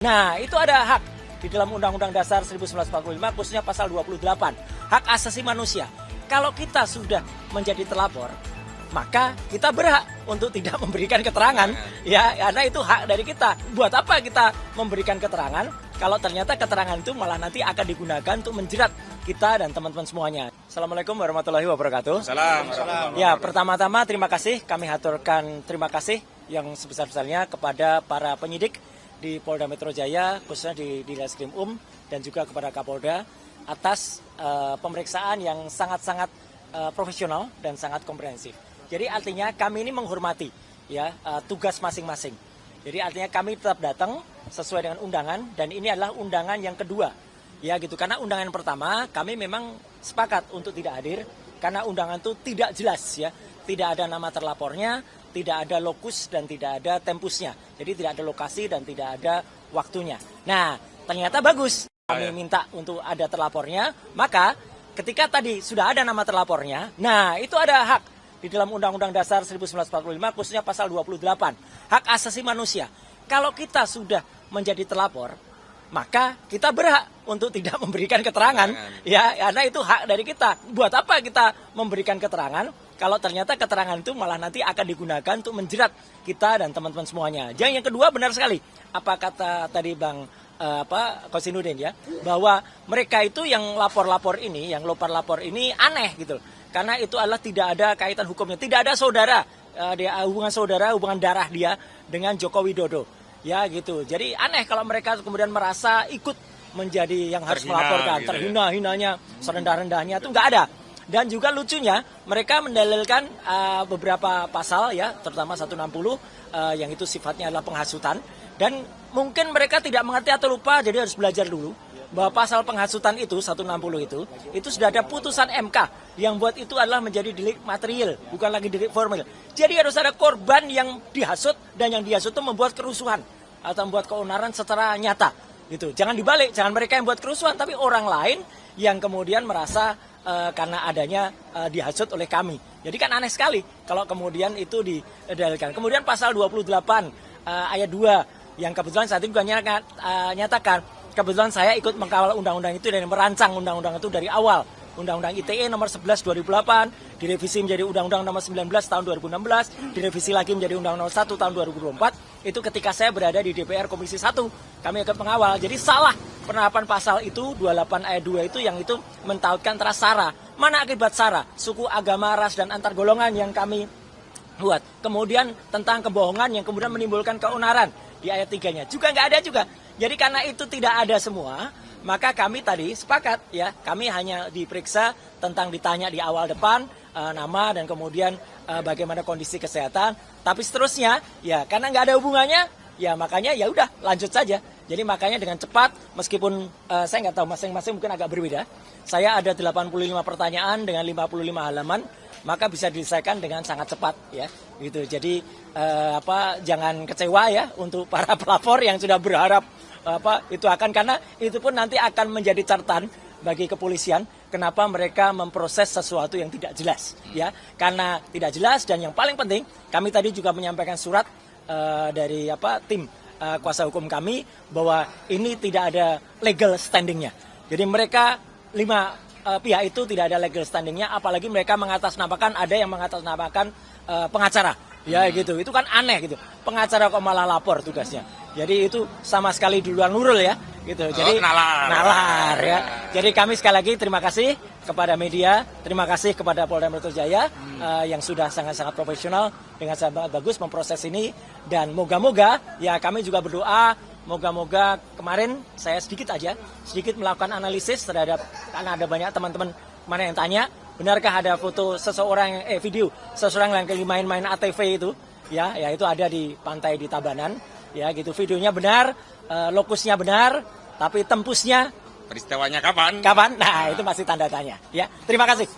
Nah, itu ada hak di dalam Undang-Undang Dasar 1945, khususnya pasal 28, hak asasi manusia. Kalau kita sudah menjadi terlapor, maka kita berhak untuk tidak memberikan keterangan, ya, karena itu hak dari kita. Buat apa kita memberikan keterangan kalau ternyata keterangan itu malah nanti akan digunakan untuk menjerat kita dan teman-teman semuanya. Assalamualaikum warahmatullahi wabarakatuh. Salam. Ya, pertama-tama terima kasih, kami haturkan terima kasih yang sebesar-besarnya kepada para penyidik di Polda Metro Jaya, khususnya di Reskrim dan juga kepada Kapolda atas pemeriksaan yang sangat-sangat profesional dan sangat komprehensif. Jadi artinya kami ini menghormati ya tugas masing-masing. Jadi artinya kami tetap datang sesuai dengan undangan dan ini adalah undangan yang kedua. Ya gitu, karena undangan pertama kami memang sepakat untuk tidak hadir karena undangan itu tidak jelas ya. Tidak ada nama terlapornya, tidak ada lokus dan tidak ada tempusnya. Jadi tidak ada lokasi dan tidak ada waktunya. Nah, ternyata bagus. Kami minta untuk ada terlapornya, maka ketika tadi sudah ada nama terlapornya, nah itu ada hak di dalam Undang-Undang Dasar 1945, khususnya pasal 28, hak asasi manusia. Kalau kita sudah menjadi terlapor, maka kita berhak untuk tidak memberikan keterangan, ya, karena itu hak dari kita. Buat apa kita memberikan keterangan kalau ternyata keterangan itu malah nanti akan digunakan untuk menjerat kita dan teman-teman semuanya. Yang kedua benar sekali, apa kata tadi Bang Kosinudin ya, bahwa mereka itu yang lapor-lapor ini, yang lapor-lapor ini aneh gitu. Karena itu adalah tidak ada kaitan hukumnya, tidak ada saudara, hubungan saudara, hubungan darah dia dengan Joko Widodo. Ya gitu, jadi aneh kalau mereka kemudian merasa ikut menjadi yang harus melaporkan, gitu terhina-hinanya, serendah-rendahnya, itu nggak ada. Dan juga lucunya, mereka mendalilkan beberapa pasal ya, terutama 160 yang itu sifatnya adalah penghasutan. Dan mungkin mereka tidak mengerti atau lupa, jadi harus belajar dulu bahwa pasal penghasutan itu 160 itu sudah ada putusan MK yang buat itu adalah menjadi delik material, bukan lagi delik formil. Jadi harus ada korban yang dihasut dan yang dihasut itu membuat kerusuhan atau membuat keonaran secara nyata. Gitu. Jangan dibalik, jangan mereka yang buat kerusuhan, tapi orang lain yang kemudian merasa karena adanya dihasut oleh kami. Jadi kan aneh sekali kalau kemudian itu didalilkan. Kemudian pasal 28 ayat 2 yang kebetulan saat ini juga nyatakan kebetulan saya ikut mengawal undang-undang itu dan merancang undang-undang itu dari awal. Undang-undang ITE nomor 11 2008 direvisi menjadi Undang-Undang nomor 19 tahun 2016, direvisi lagi menjadi Undang-Undang nomor 1 tahun 2024. Itu ketika saya berada di DPR Komisi 1, kami ikut mengawal. Jadi salah penerapan pasal itu 28 ayat 2 itu yang itu mentautkan antara SARA. Mana akibat SARA? Suku, agama, ras dan antar golongan yang kami buat. Kemudian tentang kebohongan yang kemudian menimbulkan keonaran di ayat 3-nya. Juga nggak ada juga. Jadi karena itu tidak ada semua, maka kami tadi sepakat ya, kami hanya diperiksa tentang ditanya di awal depan nama dan kemudian bagaimana kondisi kesehatan. Tapi seterusnya ya karena nggak ada hubungannya, ya makanya ya udah lanjut saja. Jadi makanya dengan cepat, meskipun saya nggak tahu masing-masing mungkin agak berbeda. Saya ada 85 pertanyaan dengan 55 halaman, maka bisa diselesaikan dengan sangat cepat ya. Gitu. Jadi jangan kecewa ya untuk para pelapor yang sudah berharap itu akan, karena itu pun nanti akan menjadi catatan bagi kepolisian kenapa mereka memproses sesuatu yang tidak jelas ya, karena tidak jelas. Dan yang paling penting kami tadi juga menyampaikan surat dari tim kuasa hukum kami bahwa ini tidak ada legal standingnya. Jadi mereka 5 pihak itu tidak ada legal standingnya, apalagi mereka mengatasnamakan, ada yang mengatasnamakan pengacara ya gitu. Itu kan aneh gitu, pengacara kok malah lapor tugasnya. Jadi itu sama sekali di luar nurul ya gitu. Jadi nalar ya. Jadi kami sekali lagi terima kasih kepada media, terima kasih kepada Polda Metro Jaya yang sudah sangat-sangat profesional dengan sangat bagus memproses ini. Dan moga-moga ya kami juga berdoa, moga-moga kemarin saya sedikit melakukan analisis terhadap, karena ada banyak teman-teman mana yang tanya, benarkah ada foto seseorang video seseorang yang lagi main-main ATV itu ya itu ada di pantai di Tabanan ya gitu. Videonya benar, lokusnya benar, tapi tempusnya, peristiwanya kapan? Nah itu masih tanda tanya ya. Terima kasih.